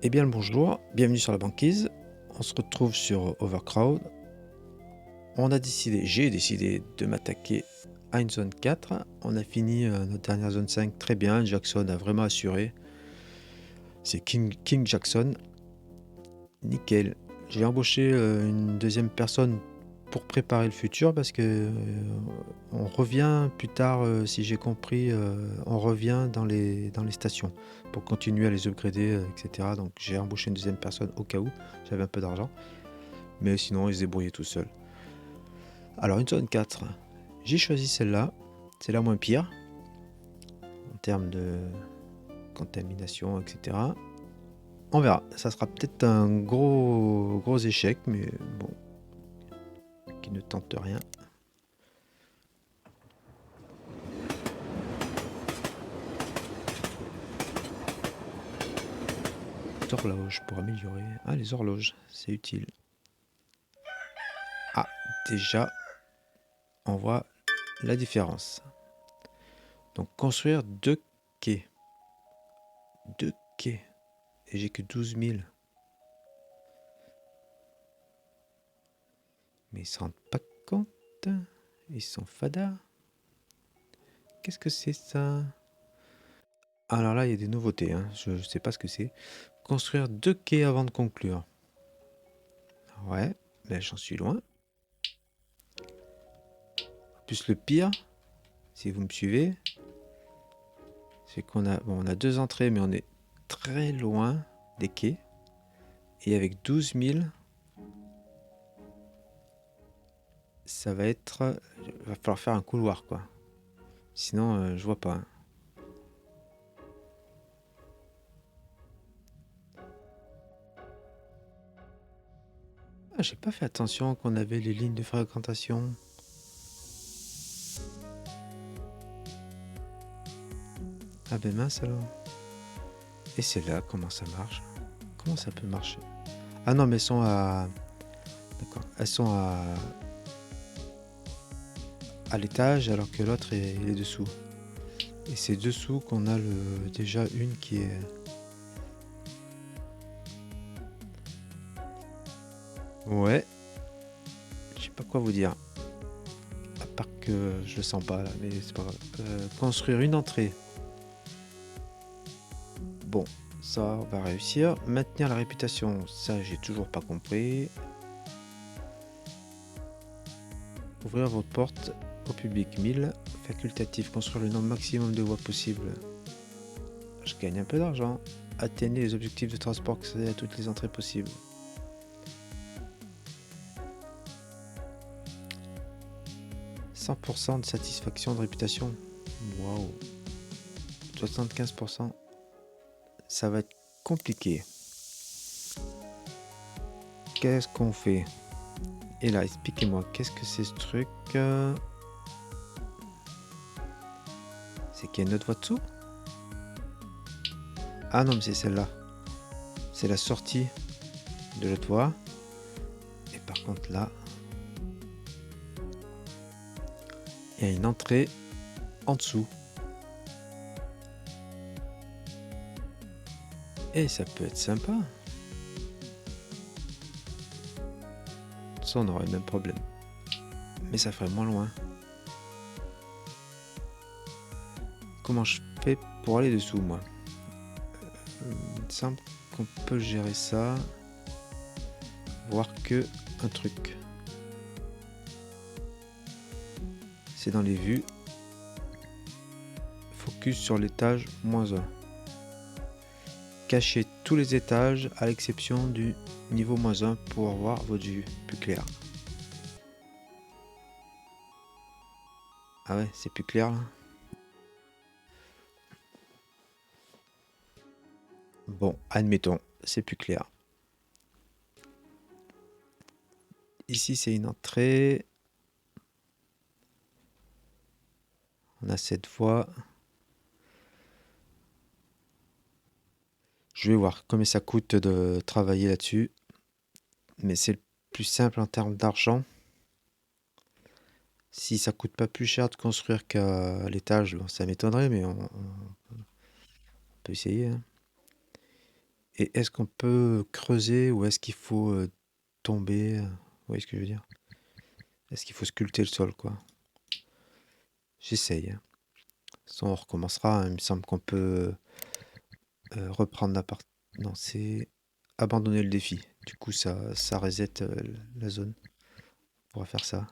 Eh bien le bonjour, bienvenue sur la banquise. On se retrouve sur Overcrowd. J'ai décidé de m'attaquer à une zone 4. On a fini notre dernière zone 5 très bien. Jackson a vraiment assuré. C'est King Jackson. Nickel. J'ai embauché une deuxième personne pour préparer le futur parce que on revient plus tard, si j'ai compris, on revient dans les stations pour continuer à les upgrader, etc. Donc j'ai embauché une deuxième personne au cas où j'avais un peu d'argent. Mais sinon, ils se débrouillaient tout seuls. Alors, une zone 4, j'ai choisi celle-là. C'est la moins pire en termes de contamination, etc. On verra. Ça sera peut-être un gros échec, mais bon, qui ne tente rien. Les horloges pour améliorer. Ah, les horloges, c'est utile. Ah, déjà, on voit la différence. Donc, construire 2 quais. 2 quais. Et j'ai que 12 000. Mais ils se rendent pas compte. Ils sont fadas. Qu'est-ce que c'est ça? Alors là, il y a des nouveautés. Hein. Je ne sais pas ce que c'est. Construire 2 quais avant de conclure. Ouais, ben j'en suis loin. Plus le pire, si vous me suivez, c'est qu'on a, bon, on a 2 entrées, mais on est très loin des quais. Et avec 12 000, ça va être... va falloir faire un couloir, quoi. Sinon, je vois pas. Hein. Ah, j'ai pas fait attention qu'on avait les lignes de fréquentation. Ah ben mince alors. Et celle-là, comment ça marche? Comment ça peut marcher? Ah non, mais elles sont à... D'accord. Elles sont à l'étage alors que l'autre est dessous. Et c'est dessous qu'on a déjà une qui est... Ouais, je sais pas quoi vous dire. À part que je le sens pas là, mais c'est pas grave. Construire une entrée. Bon, ça on va réussir. Maintenir la réputation, ça j'ai toujours pas compris. Ouvrir votre porte au public 1000. Facultatif, construire le nombre maximum de voies possible. Je gagne un peu d'argent. Atteignez les objectifs de transport, accéder à toutes les entrées possibles. « 100% de satisfaction de réputation. Waouh. 75%. Ça va être compliqué. Qu'est-ce qu'on fait? Et là, expliquez-moi, qu'est-ce que c'est ce truc? C'est qu'il y a une autre voie dessous? Ah non, mais c'est celle-là. C'est la sortie de l'autre voie. Et par contre, là, il y a une entrée en dessous. Et ça peut être sympa. Ça, on aurait le même problème. Mais ça ferait moins loin. Comment je fais pour aller dessous, moi? Il me semble qu'on peut gérer ça. Voir que un truc. C'est dans les vues. Focus sur l'étage -1. Cachez tous les étages à l'exception du niveau -1 pour avoir votre vue plus claire. Ah ouais, c'est plus clair là. Bon, admettons, c'est plus clair. Ici, c'est une entrée. On a cette voie. Je vais voir combien ça coûte de travailler là-dessus. Mais c'est le plus simple en termes d'argent. Si ça coûte pas plus cher de construire qu'à l'étage, bon, ça m'étonnerait, mais on peut essayer. Hein. Et est-ce qu'on peut creuser ou est-ce qu'il faut tomber? Vous voyez ce que je veux dire? Est-ce qu'il faut sculpter le sol, quoi? J'essaye, hein. De toute façon, on recommencera, hein. Il me semble qu'on peut reprendre la partie. Non, c'est abandonner le défi. Du coup, ça reset la zone. On pourra faire ça.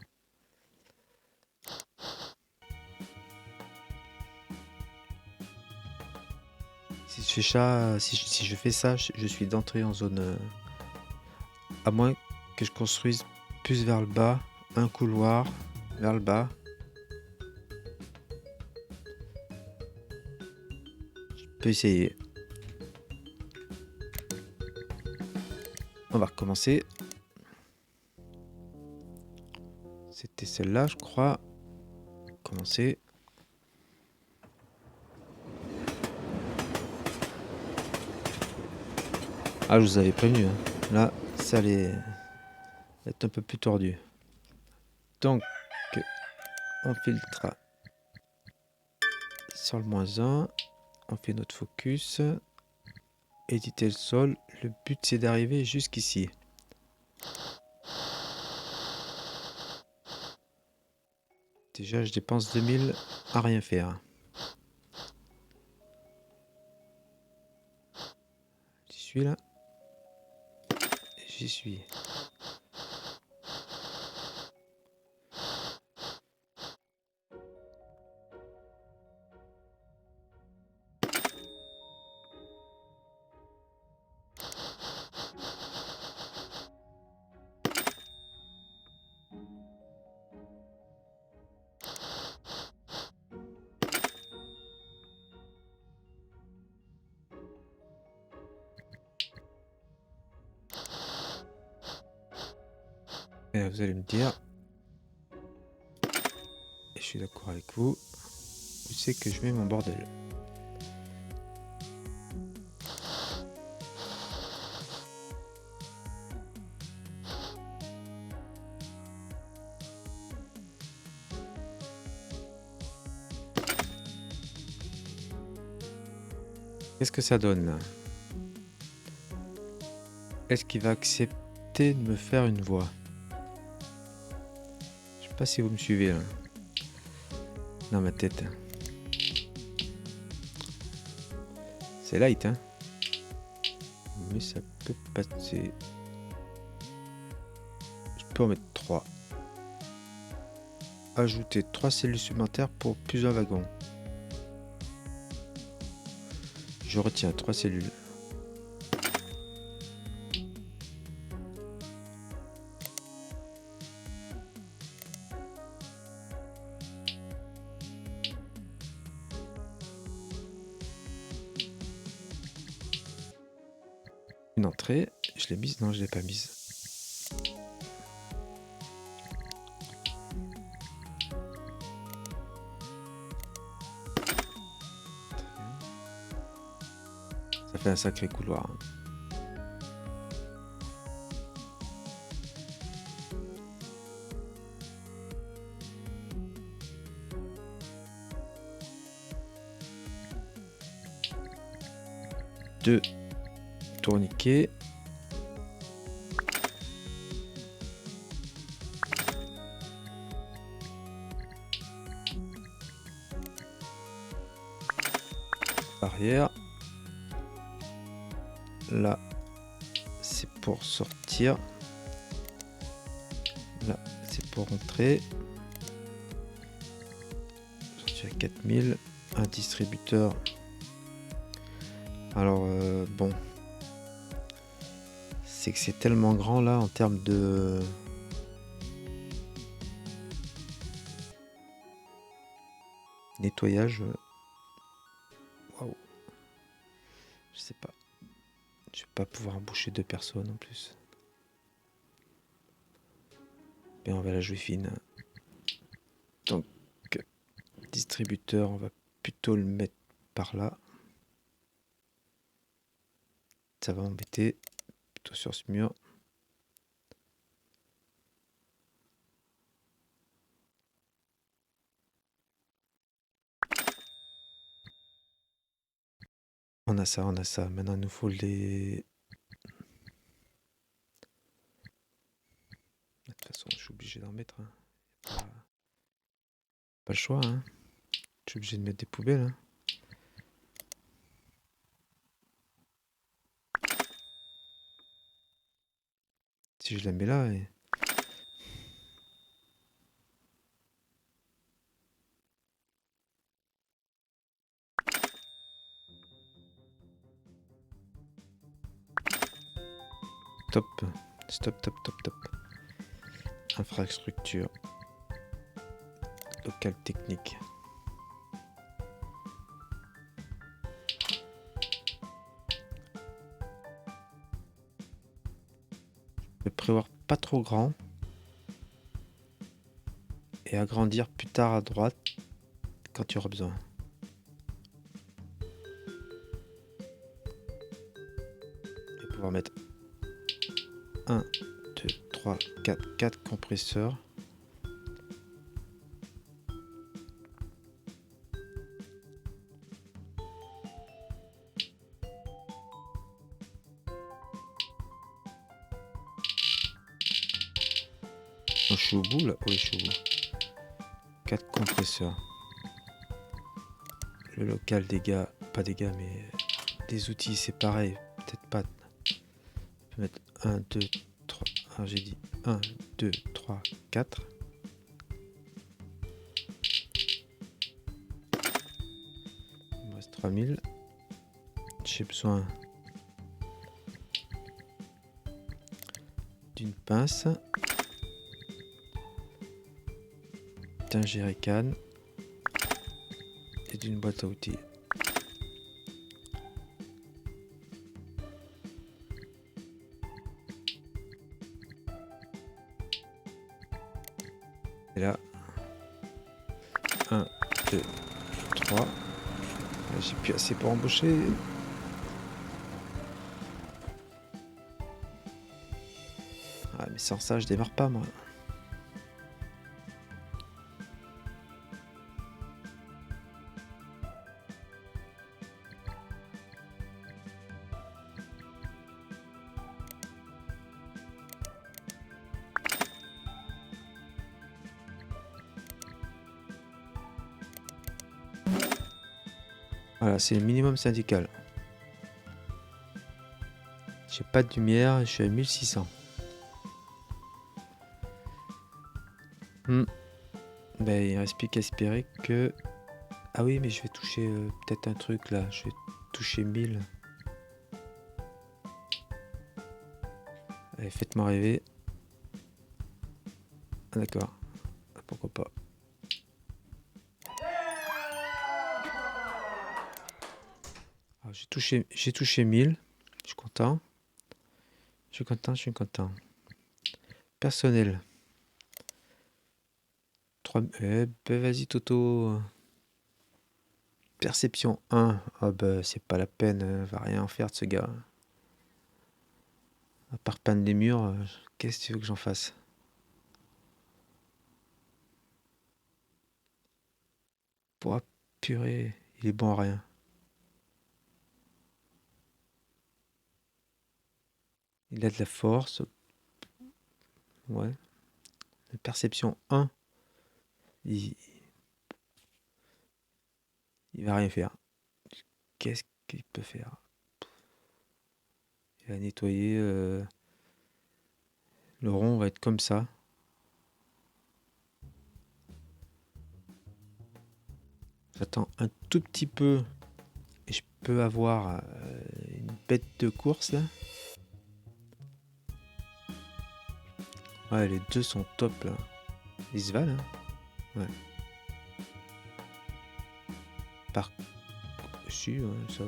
Si je fais ça, si je fais ça, je suis d'entrée en zone. À moins que je construise plus vers le bas, un couloir vers le bas. Je peux essayer. On va recommencer. C'était celle-là, je crois. Commencer. Ah, je vous avais prévenu, hein. Là, ça allait être un peu plus tordu. Donc, on filtre sur le -1. On fait notre focus. Éditer le sol. Le but, c'est d'arriver jusqu'ici. Déjà, je dépense 2000 à rien faire. J'y suis là. J'y suis. Et là, vous allez me dire, et je suis d'accord avec vous, où c'est que je mets mon bordel? Qu'est-ce que ça donne là? Est-ce qu'il va accepter de me faire une voix? Je sais pas si vous me suivez là. Dans ma tête. C'est light, hein? Mais ça peut passer. Je peux en mettre 3. Ajouter 3 cellules supplémentaires pour plusieurs wagons. Je retiens 3 cellules. Une entrée. Je l'ai mise? Non, je l'ai pas mise. Ça fait un sacré couloir, hein. Deux tourniquets. Barrière. Là, c'est pour sortir. Là, c'est pour rentrer. Sorti à 4000. Un distributeur. Alors, bon. C'est que c'est tellement grand là en termes de... nettoyage. Waouh. Je sais pas. Je vais pas pouvoir embaucher 2 personnes en plus. Mais on va la jouer fine. Donc, distributeur, on va plutôt le mettre par là. Ça va embêter. Plutôt sur ce mur. On on a ça, on a ça. Maintenant, il nous faut les... De toute façon, je suis obligé d'en mettre, hein. Pas le choix, hein. Je suis obligé de mettre des poubelles, hein. Si je la mets là... Top. Stop, top, top, top. Infrastructure. Local technique. Je vais prévoir pas trop grand. Et agrandir plus tard à droite quand tu auras besoin. Et pouvoir mettre 1, 2, 3, 4 compresseurs. Oh, je suis au bout là. Oui, je suis au bout. 4 compresseurs. Le local dégâts, pas dégâts, mais des outils, c'est pareil. Peut-être pas. Je peux mettre 1, 2, 3. Alors j'ai dit 1, 2, 3, 4. Il me reste 3000. J'ai besoin d'une pince, d'un jerrycan et d'une boîte à outils. Et là, 1, 2, 3. J'ai plus assez pour embaucher. Ah, mais sans ça, je démarre pas, moi. Voilà, c'est le minimum syndical. J'ai pas de lumière, je suis à 1600. Ben, il reste plus qu'à espérer que... Ah oui, mais je vais toucher peut-être un truc là. Je vais toucher 1000. Allez, faites-moi rêver. Ah, d'accord. Pourquoi pas. Alors, j'ai touché 1000. Je suis content. Je suis content, je suis content. Personnel. 3... ben vas-y Toto. Perception 1. Ah bah c'est pas la peine, va rien en faire de ce gars. À part peindre les murs, qu'est-ce que tu veux que j'en fasse? Pour purée, il est bon à rien. Il a de la force. Ouais. Perception 1. Il va rien faire. Qu'est-ce qu'il peut faire? Il va nettoyer. Le rond va être comme ça. J'attends un tout petit peu. Et je peux avoir une bête de course là. Ouais, les deux sont top là. Ils se valent, hein. Ouais. Par... Si, ouais, ça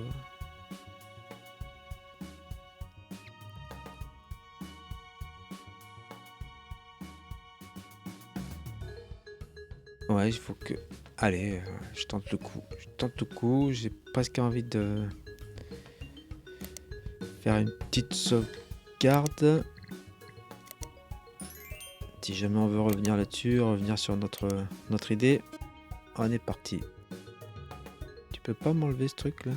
va. Ouais, il faut que... Allez, je tente le coup. Je tente le coup. J'ai presque envie de faire une petite sauvegarde. Si jamais on veut revenir là-dessus, revenir sur notre idée. On est parti. Tu peux pas m'enlever ce truc là?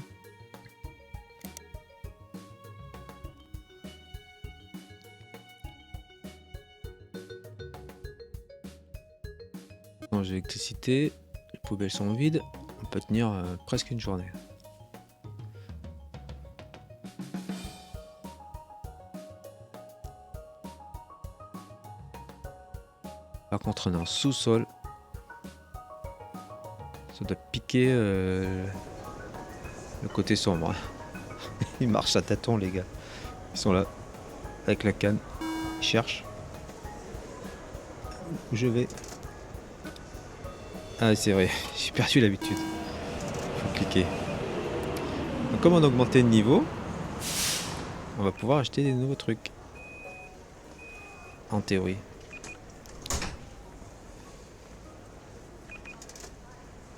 Sans électricité, les poubelles sont vides, on peut tenir presque une journée. Par contre, on est en sous-sol. Ça doit piquer le côté sombre. Ils marchent à tâtons, les gars. Ils sont là, avec la canne. Ils cherchent. Où je vais? Ah, c'est vrai, j'ai perdu l'habitude. Faut cliquer. Donc, comme on a augmenté le niveau, on va pouvoir acheter des nouveaux trucs. En théorie.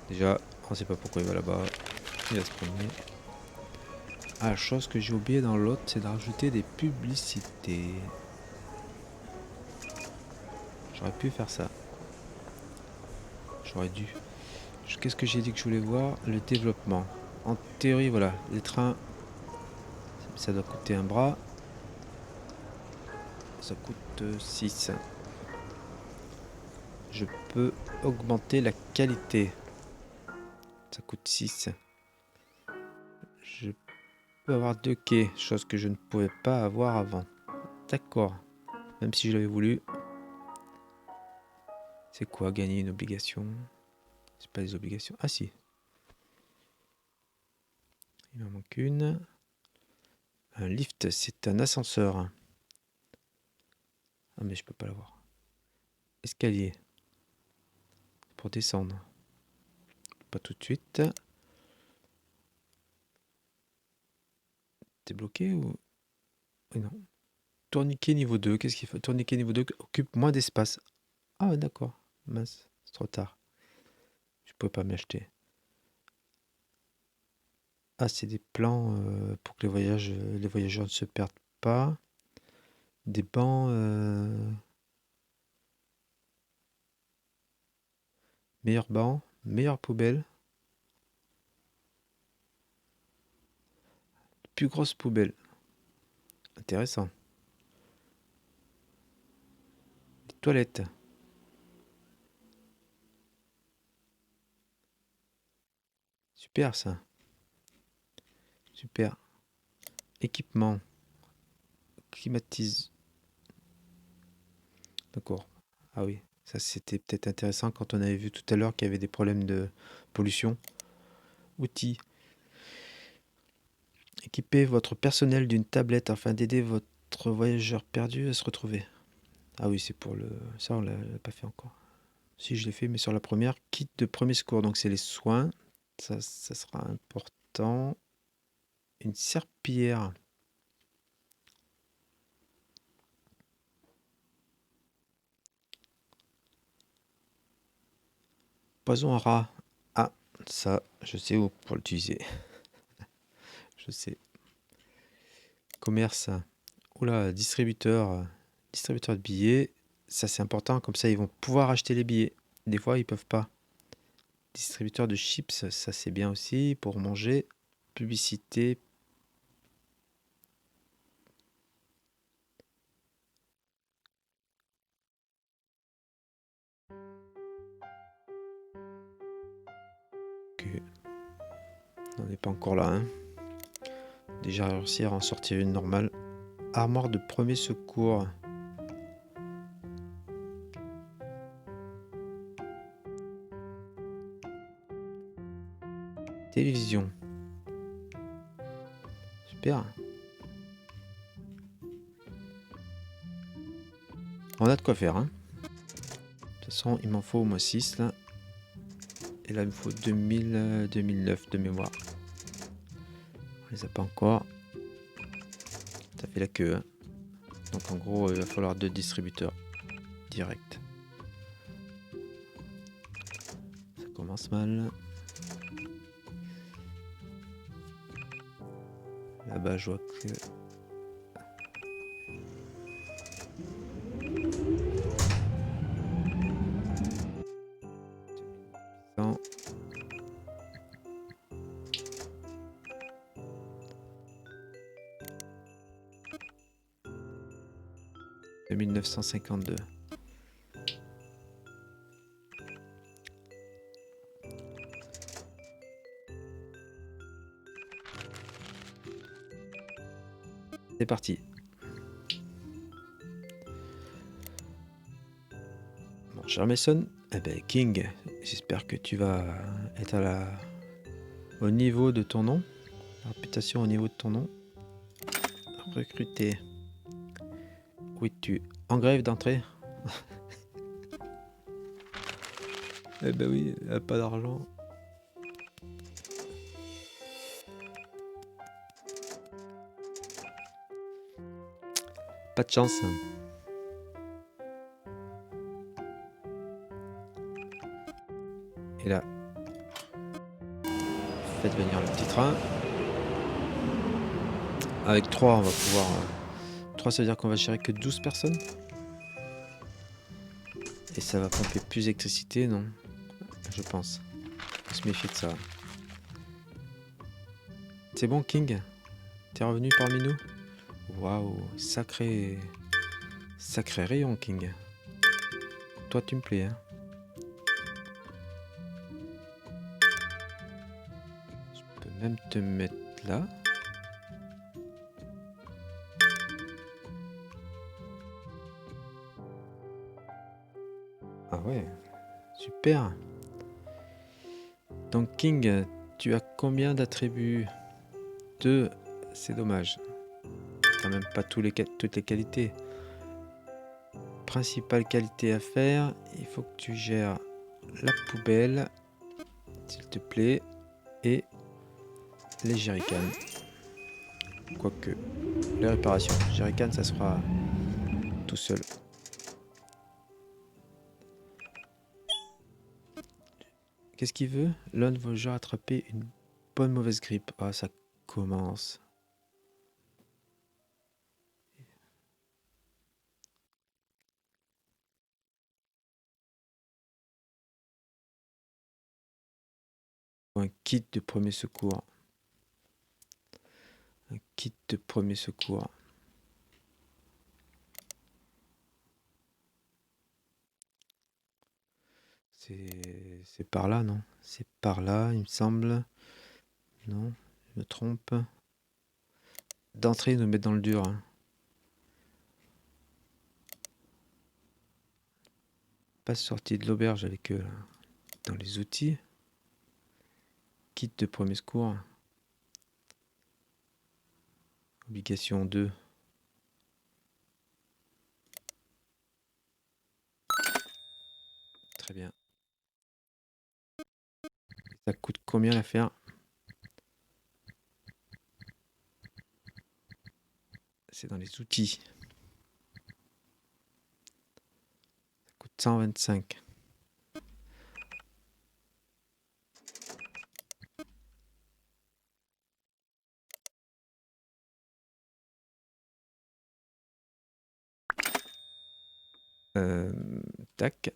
Déjà, on sait pas pourquoi il va là-bas. Il va se promener. Ah, la chose que j'ai oublié dans l'autre, c'est de rajouter des publicités. J'aurais pu faire ça. J'aurais dû. Qu'est-ce que j'ai dit que je voulais voir? Le développement. En théorie, voilà, les trains, ça doit coûter un bras. Ça coûte 6. Je peux augmenter la qualité. Ça coûte 6. Je peux avoir 2 quais, chose que je ne pouvais pas avoir avant. D'accord. Même si je l'avais voulu. C'est quoi gagner une obligation? C'est pas des obligations. Ah si. Il m'en manque une. Un lift, c'est un ascenseur. Ah mais je peux pas l'avoir. Escalier. Pour descendre. Pas tout de suite. T'es bloqué ou... Oui, non. Tourniquet niveau 2. Qu'est-ce qu'il faut? Tourniquet niveau 2 occupe moins d'espace. Ah ouais, d'accord. Mince, c'est trop tard. Je peux pas m'acheter. Ah, c'est des plans pour que les voyageurs ne se perdent pas. Des bancs. Meilleur banc. Meilleure poubelle. Plus grosse poubelle. Intéressant. Des toilettes. Super ça. Super. Équipement. Climatise. D'accord. Ah oui. Ça c'était peut-être intéressant quand on avait vu tout à l'heure qu'il y avait des problèmes de pollution. Outils. Équipez votre personnel d'une tablette afin d'aider votre voyageur perdu à se retrouver. Ah oui, c'est pour le... Ça, on l'a pas fait encore. Si, je l'ai fait, mais sur la première. Kit de premier secours, donc c'est les soins. Ça sera important. Une serpillière. Poison à rat. Ah, ça, je sais où pour l'utiliser. Je sais. Commerce. Oula, distributeur. Distributeur de billets. Ça, c'est important. Comme ça, ils vont pouvoir acheter les billets. Des fois, ils peuvent pas. Distributeur de chips, ça c'est bien aussi pour manger. Publicité. Ok. On n'est pas encore là. Hein. Déjà réussir à en sortir une normale. Armoire de premier secours. Télévision. Super. On a de quoi faire. Hein. De toute façon, il m'en faut au moins 6 là. Et là, il me faut 2009 de mémoire. On les a pas encore. Ça fait la queue. Hein. Donc en gros, il va falloir 2 distributeurs direct. Ça commence mal. Là-bas, je vois que... Non. 2952. C'est parti. Bon, cher Mason, eh ben King, j'espère que tu vas être au niveau de ton nom. La réputation au niveau de ton nom. Recruter. Oui, tu en grève d'entrée. Eh ben oui, pas d'argent. Pas de chance. Et là, faites venir le petit train. Avec 3, on va pouvoir... 3, ça veut dire qu'on va gérer que 12 personnes. Et ça va pomper plus d'électricité, non? Je pense. On se méfier de ça. C'est bon, King? T'es revenu parmi nous? Waouh, sacré rayon, King. Toi, tu me plais, hein. Je peux même te mettre là. Ah ouais, super. Donc, King, tu as combien d'attributs? 2, c'est dommage. T'as même pas toutes les qualités. Principale qualité à faire, il faut que tu gères la poubelle, s'il te plaît, et les jerrycans. Quoique, les réparations. Jerrycan, ça sera tout seul. Qu'est-ce qu'il veut? L'un de vos joueurs a attrapé une bonne mauvaise grippe. Ah, ça commence. Un kit de premier secours. Un kit de premier secours. C'est par là, non? C'est par là, il me semble. Non, je me trompe. D'entrée, ils nous mettent dans le dur, hein. Pas sorti de l'auberge avec eux, là. Dans les outils. Kit de premier secours. Obligation 2. Très bien. Ça coûte combien l'affaire? C'est dans les outils. Ça coûte 125. Tac.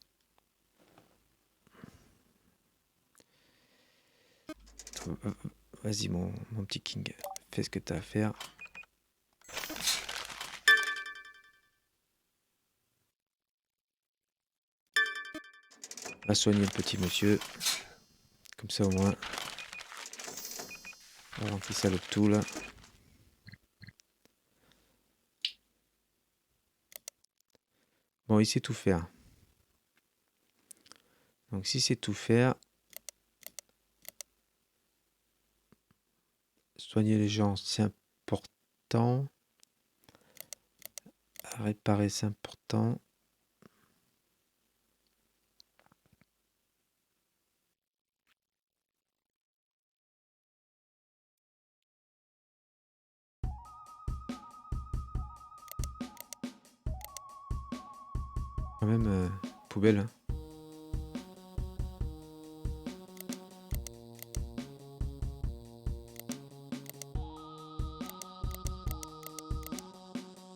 Vas-y, mon petit King. Fais ce que tu as à faire. Va soigner le petit monsieur. Comme ça, au moins. Avant qu'il salope tout, là. Bon, il sait tout faire. Donc, si c'est tout faire, soigner les gens, c'est important. Réparer, c'est important. Quand même, poubelle, hein.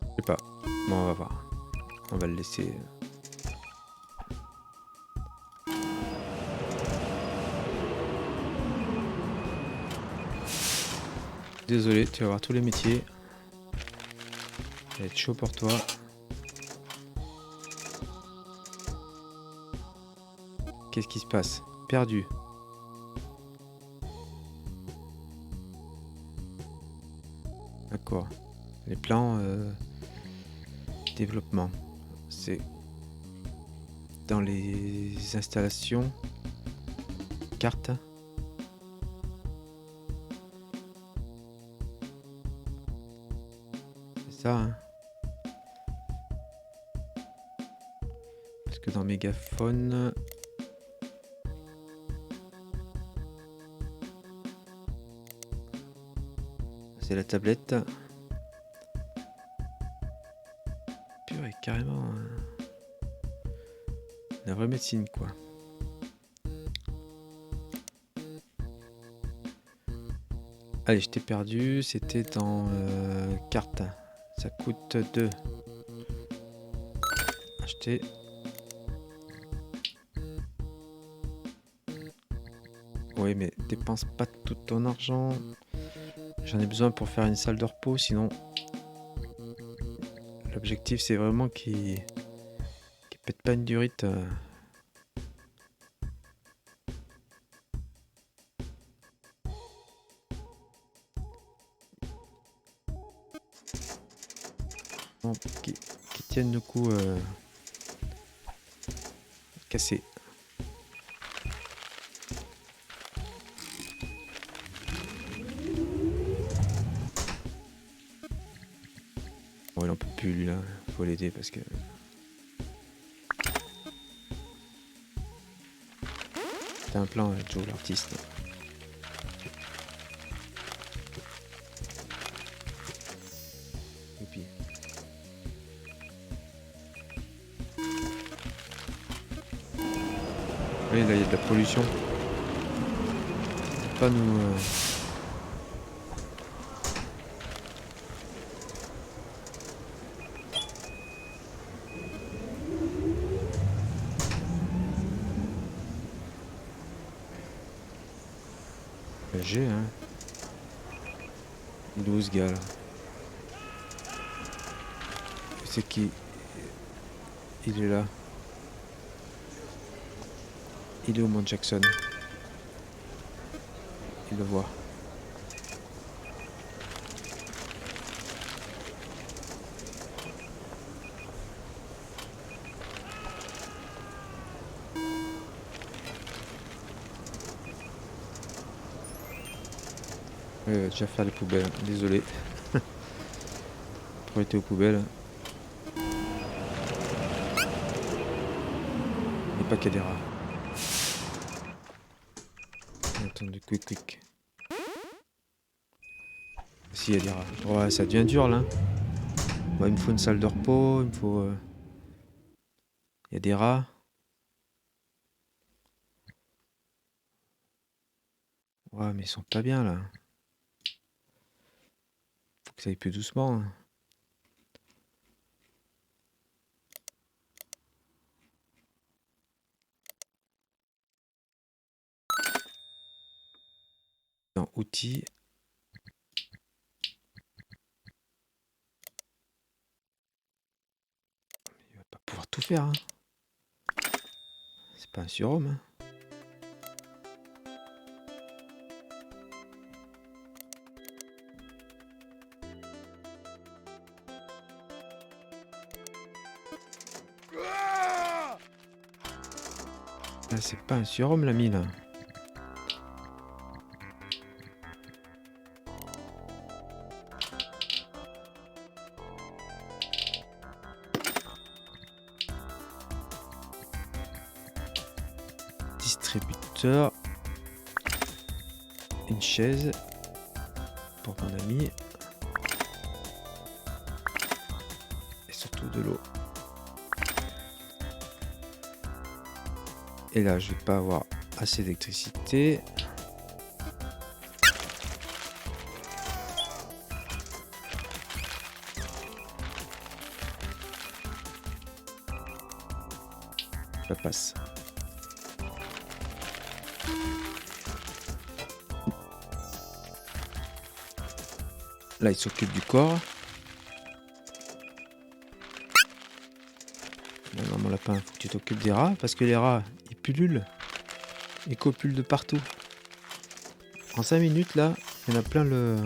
Je sais pas. Bon, on va voir. On va le laisser. Désolé, tu vas voir tous les métiers. Ça va être chaud pour toi. Qu'est-ce qui se passe? Perdu. D'accord. Les plans développement. C'est dans les installations, cartes. C'est ça, hein. Parce que dans mégaphone, c'est la tablette. Purée, carrément, la vraie médecine, quoi. Allez, je t'ai perdu. C'était dans carte. Ça coûte 2. Acheter. Oui, mais dépense pas tout ton argent. J'en ai besoin pour faire une salle de repos, sinon l'objectif c'est vraiment qu'il pète pas une durite. Non, qui tienne le coup cassé. Bon, il en peut plus lui là, faut l'aider parce que... T'as un plan Joe l'artiste. Et puis... Oui, là il y a de la pollution. Pas nous... J'ai, hein. 12 gars là. C'est qui? Il est là. Il est au Mont Jackson. Il le voit. Il va déjà faire les poubelles. Désolé. Pour être aux poubelles. Et pas qu'il y a des rats. Attendez, quick. Si, il y a des rats. Ouais, ça devient dur là. Bon, il me faut une salle de repos, il me faut... Il y a des rats. Ouais, mais ils sont pas bien là. Faut que ça aille plus doucement, hein. Dans outils. Il va pas pouvoir tout faire, hein. C'est pas un surhomme, hein. Là, c'est pas un surhomme l'ami là. Distributeur. Une chaise pour mon ami. Et surtout de l'eau. Et là, je vais pas avoir assez d'électricité. Ça passe. Là, il s'occupe du corps. Non, mon lapin, faut que tu t'occupes des rats, parce que les rats, ils pullulent. Ils copulent de partout. En 5 minutes, là, il y en a plein le...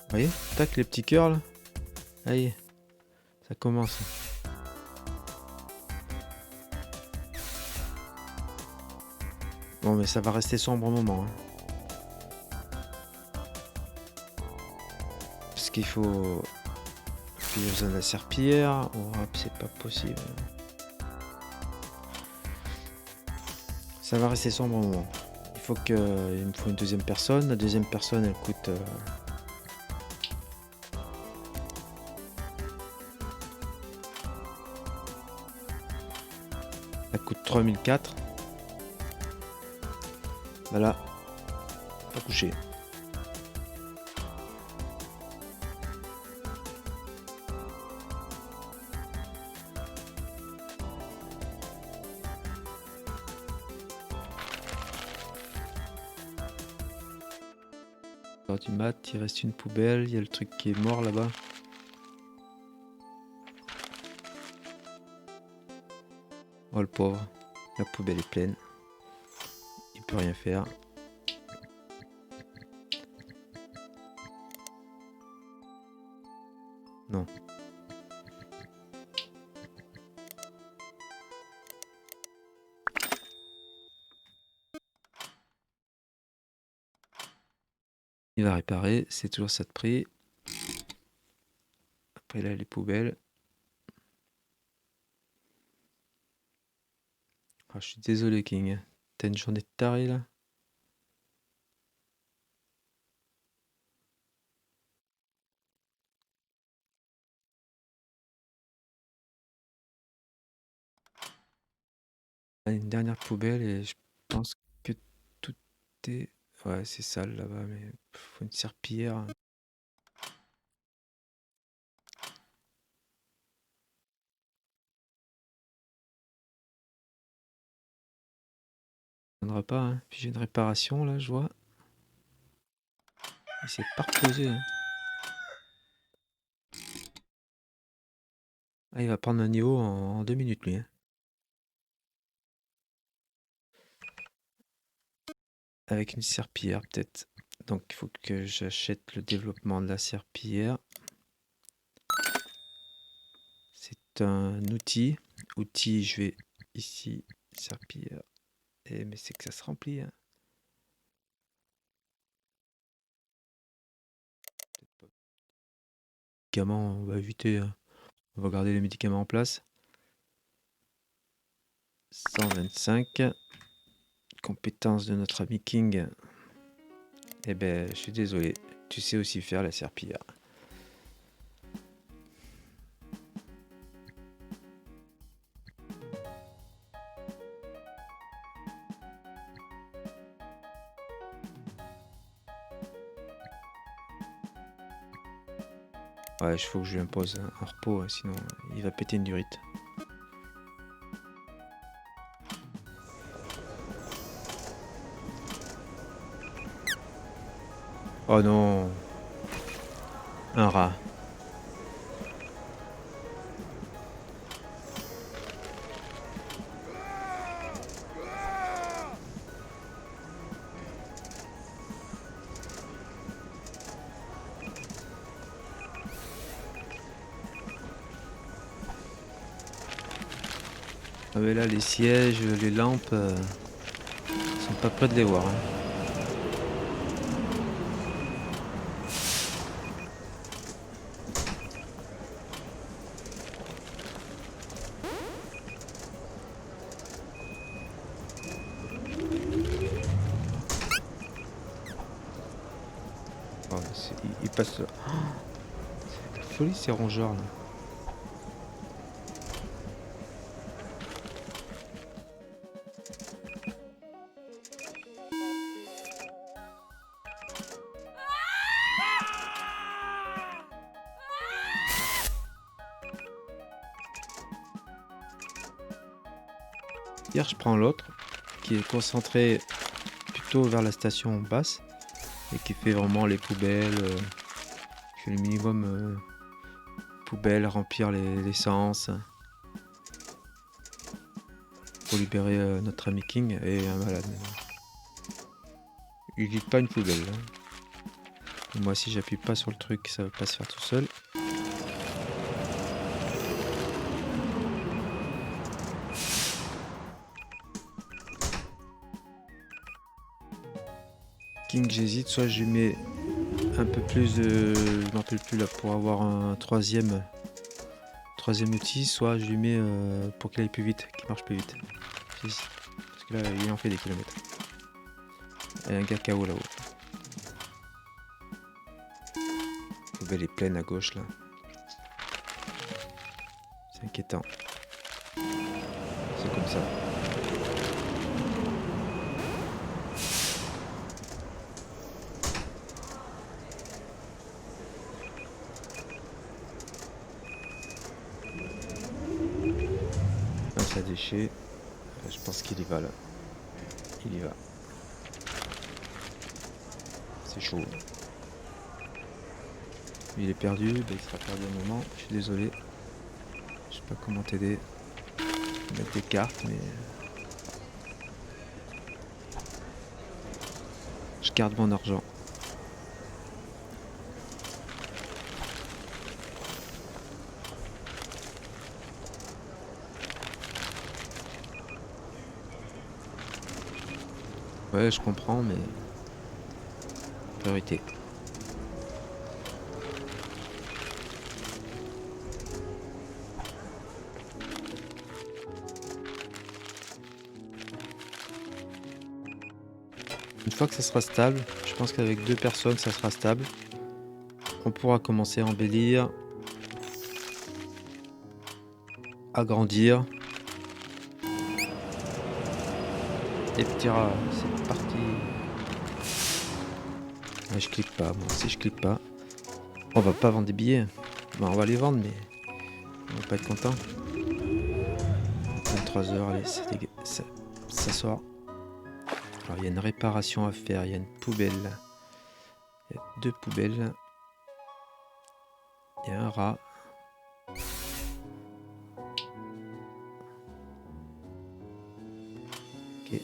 Vous voyez? Tac, les petits cœurs là. Allez, ça commence. Bon, mais ça va rester sombre un moment, hein. Parce qu'il faut... Puis j'ai besoin de la serpillière. Oh, c'est pas possible. Ça va rester sombre un moment. Il me faut une deuxième personne. La deuxième personne, elle coûte... elle coûte 3004. Voilà. Pas couché. Du mat, il reste une poubelle, il y a le truc qui est mort là-bas. Oh le pauvre, la poubelle est pleine. Il peut rien faire. Non. Il va réparer, c'est toujours ça de prix. Après là les poubelles. Ah, je suis désolé King. T'as une journée de taré là? Ah, une dernière poubelle et je pense que tout est... Ouais, c'est sale là-bas, mais faut une serpillière. Ça viendra pas, hein. Puis j'ai une réparation là, je vois. Il s'est pas reposé, hein. Ah, il va prendre un niveau en 2 minutes lui, hein. Avec une serpillière peut-être. Donc il faut que j'achète le développement de la serpillière. C'est un outil. Outil, je vais ici, serpillière. Et mais c'est que ça se remplit, hein. Médicaments, on va éviter, hein. On va garder les médicaments en place. 125. Compétence de notre ami King. Eh ben, je suis désolé. Tu sais aussi faire la serpillière. Ouais, il faut que je lui impose un repos, sinon il va péter une durite. Oh non, un rat. Ah mais là, les sièges, les lampes, sont pas près de les voir, hein. Oh, il passe. Oh, c'est la folie ces rongeurs là. Hier, je prends l'autre qui est concentré plutôt vers la station basse et qui fait vraiment les poubelles, qui fait le minimum poubelles, remplir l'essence pour libérer notre ami King et un malade. Il vide pas une poubelle, hein. Et moi, si j'appuie pas sur le truc, ça va pas se faire tout seul. King, j'hésite, soit je lui mets un peu plus de... Je m'en rappelle plus là, pour avoir un troisième outil, soit je lui mets pour qu'il aille plus vite, qu'il marche plus vite. Parce que là, il en fait des kilomètres. Il y a un gars KO là-haut. La poubelle est pleine à gauche là. C'est inquiétant. C'est comme ça. Un déchet. Je pense qu'il y va là. Il y va. C'est chaud. Il est perdu, ben il sera perdu un moment. Je suis désolé. Je sais pas comment t'aider. Mettre des cartes, mais je garde mon argent. Ouais, je comprends, mais priorité. Une fois que ça sera stable, je pense qu'avec 2 personnes, ça sera stable. On pourra commencer à embellir, agrandir. Et petit rat, c'est parti. Ouais, je clique pas, moi si je clique pas. On va pas vendre des billets. Ben, on va les vendre, mais on va pas être content. 23h, allez, ça sort. Alors il y a une réparation à faire, il y a une poubelle. Il y a 2 poubelles. Il y a un rat. Ok.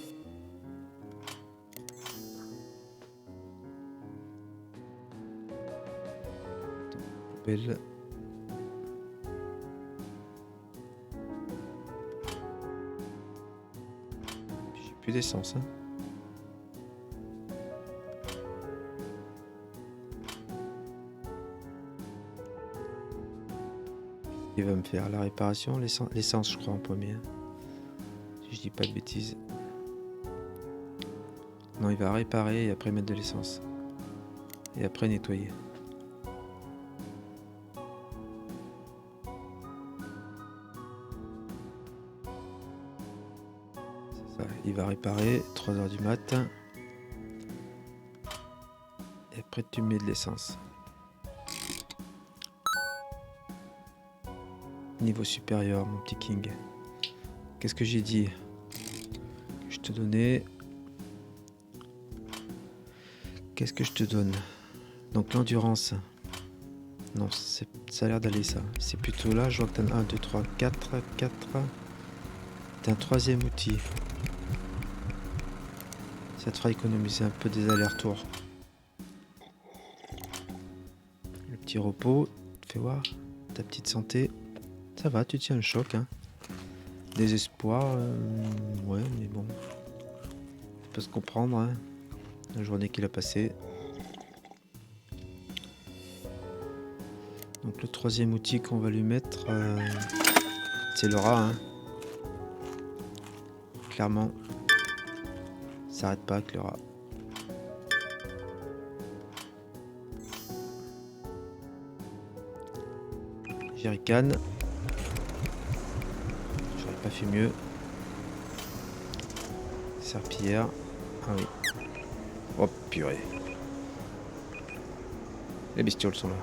Poubelle. J'ai plus d'essence, hein. Il va me faire la réparation, l'essence je crois en premier. Si je dis pas de bêtises. Non, il va réparer et après mettre de l'essence. Et après nettoyer. C'est ça, il va réparer, 3h du matin. Et après tu mets de l'essence. Niveau supérieur, mon petit King. Qu'est-ce que j'ai dit? Je te donnais... Qu'est-ce que je te donne? Donc l'endurance. Non, ça a l'air d'aller ça. C'est plutôt là, je vois que t'en as 1, 2, 3, 4. T'as un troisième outil. Ça te fera économiser un peu des allers-retours. Le petit repos, fais voir ta petite santé. Ça va, tu tiens le choc, hein. Désespoir, ouais, mais bon. Ça peut se comprendre, hein. La journée qu'il a passée. Donc le troisième outil qu'on va lui mettre, c'est le rat, hein. Clairement, ça s'arrête pas avec le rat. Jerrycan. J'aurais pas fait mieux. Serpillière. Ah oui. Oh purée. Les bestioles sont là.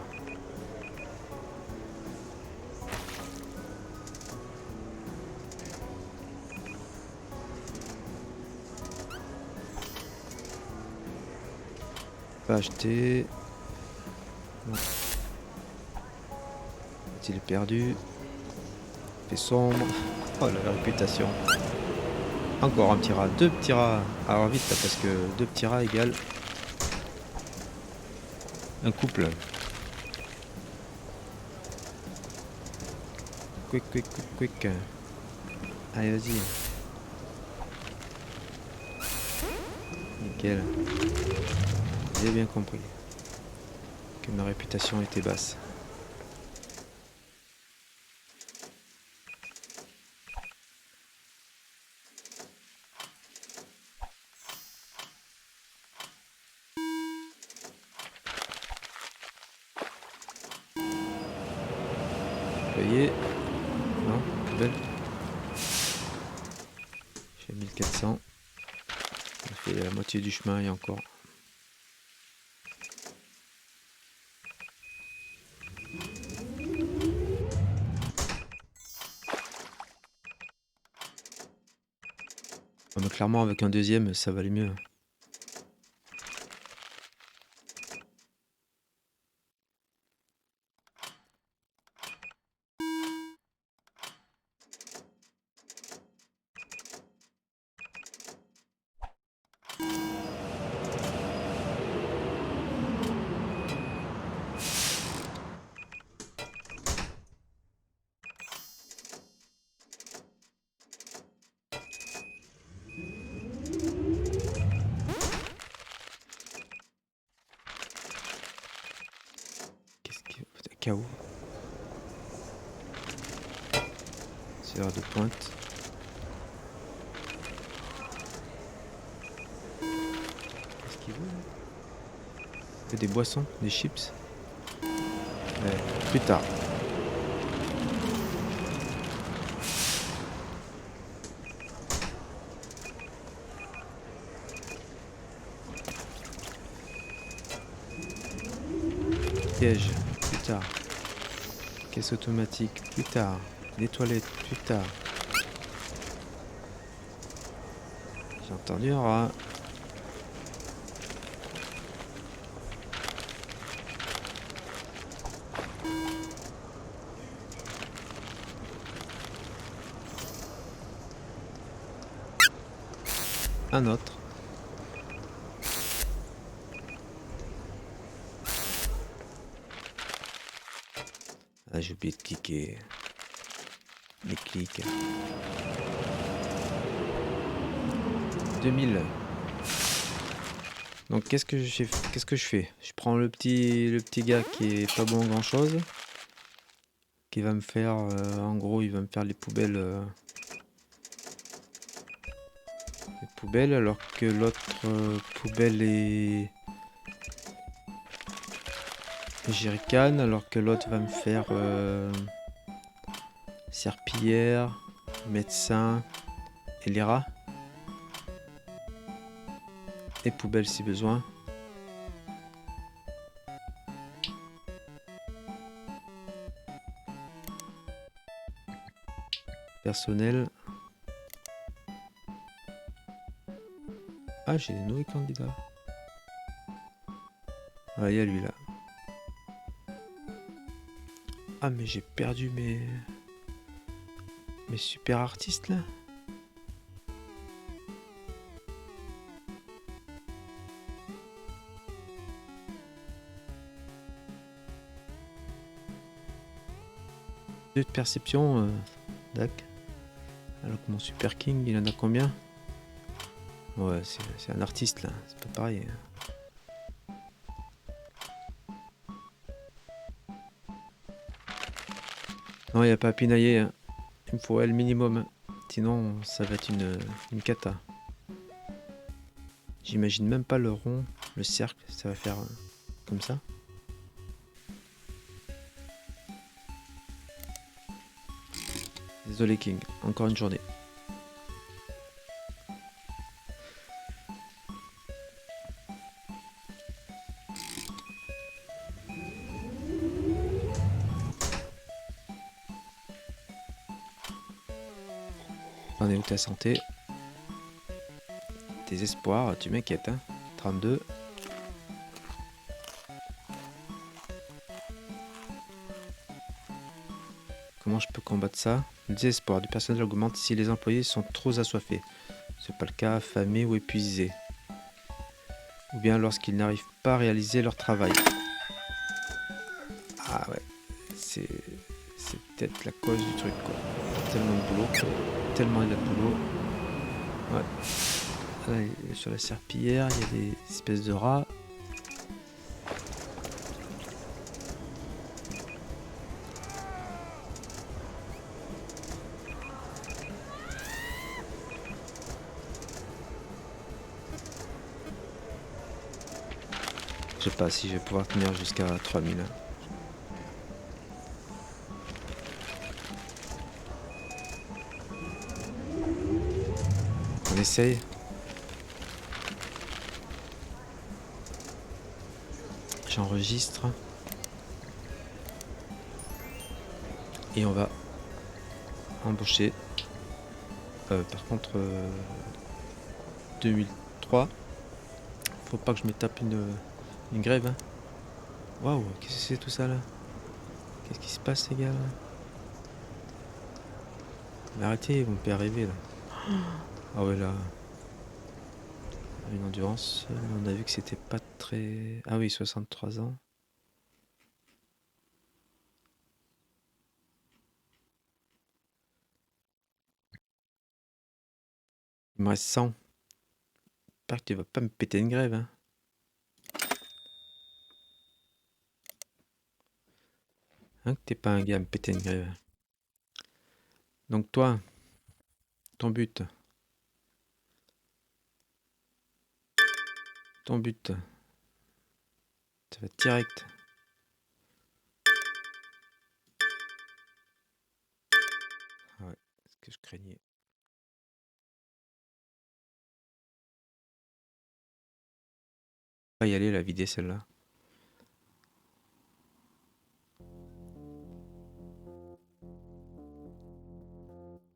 Pas acheter. Non. Il est perdu. Il fait sombre. Oh la réputation. Encore un petit rat. 2 petits rats. Alors vite là parce que 2 petits rats égale. Un couple. Quick, quick, quick, quick. Allez, vas-y. Nickel. J'ai bien compris que ma réputation était basse. Vous voyez? Non, poubelle. J'ai 1400. On a fait la moitié du chemin et encore. Mais clairement, avec un deuxième, ça valait mieux. Qu'est-ce qu'il y a? KO. C'est l'heure de pointe. Qu'est-ce qu'il veut là? Il veut des boissons, des chips. Plus tard. Piège, plus tard. Caisse automatique, plus tard. Les toilettes, plus tard. J'ai entendu un rat. Un autre. Ah, j'ai oublié de cliquer. Les clics. 2000. Donc qu'est-ce que je fais? Je prends le petit gars qui est pas bon grand chose. Qui va me faire en gros il va me faire les poubelles. Les poubelles alors que l'autre poubelle est jerrycan, alors que l'autre va me faire serpillière, médecin et les rats. Et poubelle si besoin. Personnel. Ah, j'ai des nouveaux candidats. Ah, il y a lui là. Ah, mais j'ai perdu mes super artistes là. Deux de perception, dac. Alors que mon Super King, il en a combien? Ouais, c'est un artiste là, c'est pas pareil. Non, il n'y a pas à pinailler, hein. Il me faut L minimum, hein. Sinon ça va être une cata. J'imagine même pas le rond, le cercle, ça va faire comme ça. Désolé King, encore une journée. On est où ta santé? Tes espoirs, tu m'inquiètes, hein. 32. Comment je peux combattre ça? Le désespoir du personnel augmente si les employés sont trop assoiffés. Ce n'est pas le cas, affamés ou épuisés. Ou bien lorsqu'ils n'arrivent pas à réaliser leur travail. Ah ouais, c'est peut-être la cause du truc quoi. Tellement de boulot, tellement il y a de boulot. Ouais. Là, sur la serpillière, il y a des espèces de rats. Je sais pas si je vais pouvoir tenir jusqu'à 3000. On essaye. J'enregistre. Et on va embaucher. Par contre, 2003. Faut pas que je me tape une grève. Hein. Waouh, qu'est-ce que c'est tout ça là? Qu'est-ce qui se passe les gars là? Mais arrêtez, ils vont me faire rêver là. Ah ouais là. Une endurance. On a vu que c'était pas très. Ah oui, 63 ans. Il me reste 100. J'espère que tu vas pas me péter une grève. Hein. Hein, que t'es pas un gars à me péter une grève. Donc toi, ton but. Ton but. Ça va être direct. Ah ouais, c'est ce que je craignais. On va y aller la vider celle-là.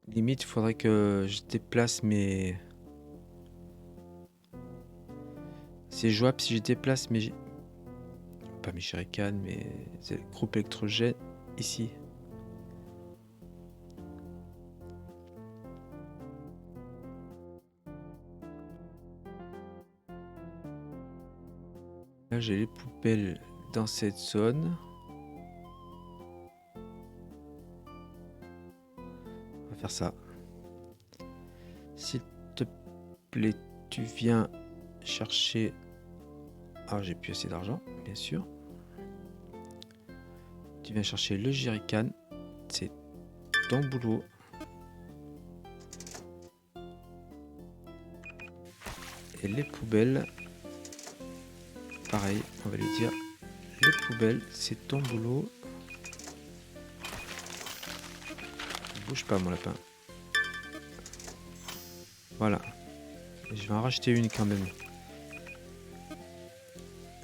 Limite, il faudrait que je déplace mes. C'est jouable si je déplace mes. Pas mes shurikens, mais c'est le groupe électrogène ici. Là, j'ai les poubelles dans cette zone. On va faire ça. S'il te plaît, tu viens chercher. Ah, j'ai plus assez d'argent, bien sûr. Tu viens chercher le jerrycan. C'est ton boulot. Et les poubelles. Pareil, on va lui dire. Les poubelles, c'est ton boulot. Bouge pas, mon lapin. Voilà. Je vais en racheter une quand même.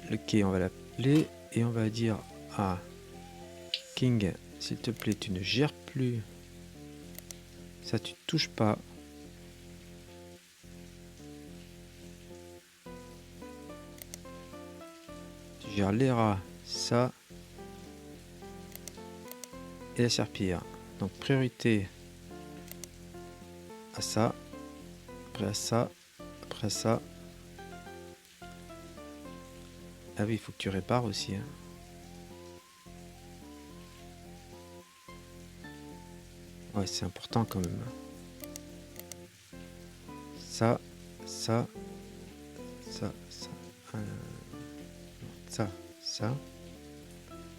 Le quai, on va l'appeler. Et on va dire à King, s'il te plaît, tu ne gères plus. Ça, tu touches pas. Tu gères les rats, ça. Et la serpillière. Donc, priorité à ça. Après à ça. Après à ça. Ah oui, il faut que tu répares aussi. Hein. Ouais, c'est important quand même. Ça, ça, ça, ça, ça, ça.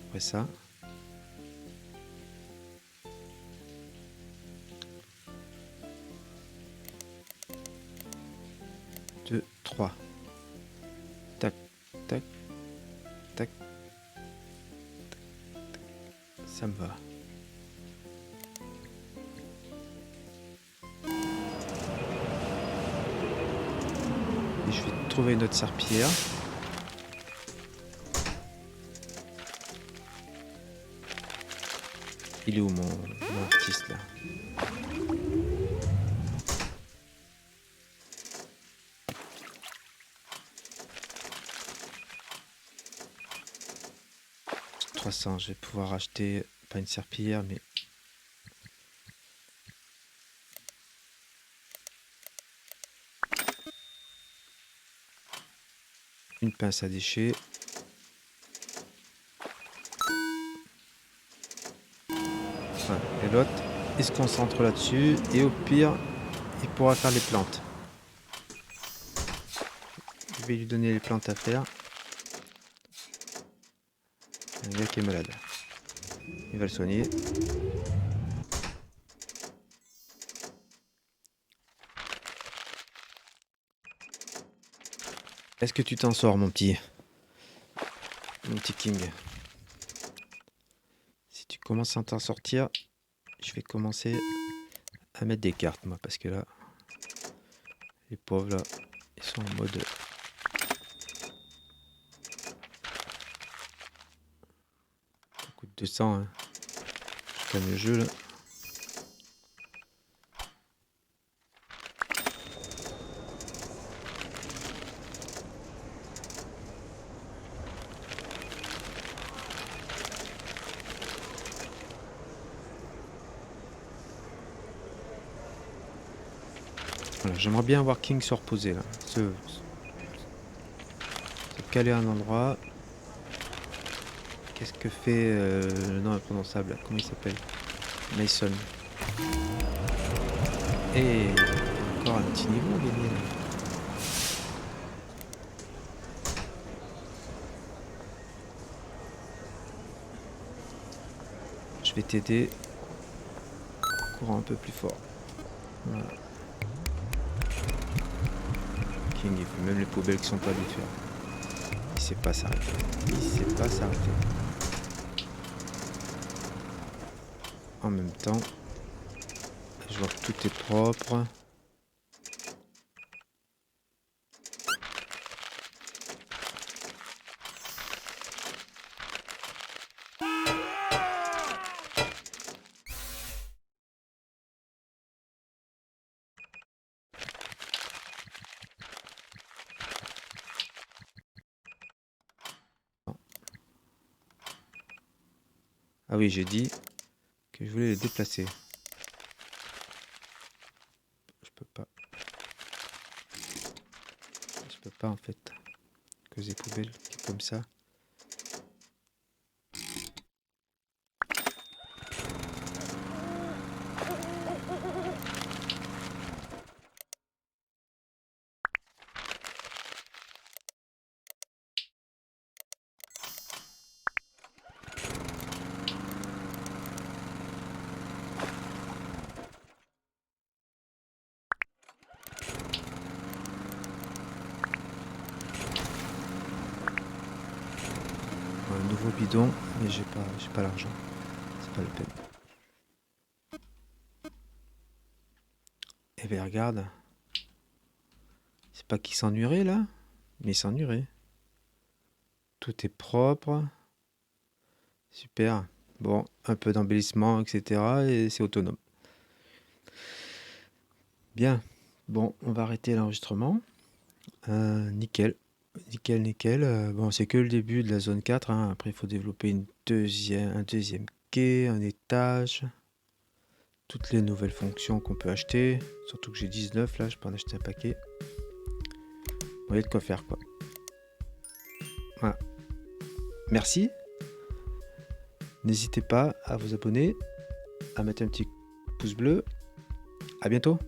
Après ça. 2, 3. Tac, tac, tac. Ça me va. Et je vais trouver une autre serpillière. Il est où mon artiste là? J'ai 300, je vais pouvoir acheter, pas une serpillière, mais une pince à déchets. Et l'autre, il se concentre là-dessus. Et au pire, il pourra faire les plantes. Je vais lui donner les plantes à faire. Un gars qui est malade. Il va le soigner. Est-ce que tu t'en sors, mon petit King? Si tu commences à t'en sortir, je vais commencer à mettre des cartes, moi, parce que là, les pauvres, là, ils sont en mode... Ça coûte 200, hein. Je calme le jeu, là. Voilà, j'aimerais bien voir King se reposer, là. Se caler à un endroit. Qu'est-ce que fait le nom imprononçable, là? Comment il s'appelle? Mason. Et encore un petit niveau gagné, là. Je vais t'aider. Courant un peu plus fort. Voilà. King, il fait même les poubelles qui sont pas habituées. Il sait pas s'arrêter. Il sait pas s'arrêter. En même temps, je vois que tout est propre. Ah oui, j'ai dit que je voulais les déplacer. Je peux pas. Je peux pas en fait. Que des poubelles comme ça. Un nouveau bidon, mais j'ai pas l'argent. C'est pas la peine. Eh bien regarde. C'est pas qu'il s'ennuierait là, mais il s'ennuierait. Tout est propre. Super. Bon, un peu d'embellissement, etc. Et c'est autonome. Bien. Bon, on va arrêter l'enregistrement. Nickel. Nickel, nickel. Bon, c'est que le début de la zone 4, hein. Après, il faut développer un deuxième quai, un étage. Toutes les nouvelles fonctions qu'on peut acheter. Surtout que j'ai 19 là, je peux en acheter un paquet. Vous voyez de quoi faire, quoi. Voilà. Merci. N'hésitez pas à vous abonner, à mettre un petit pouce bleu. À bientôt.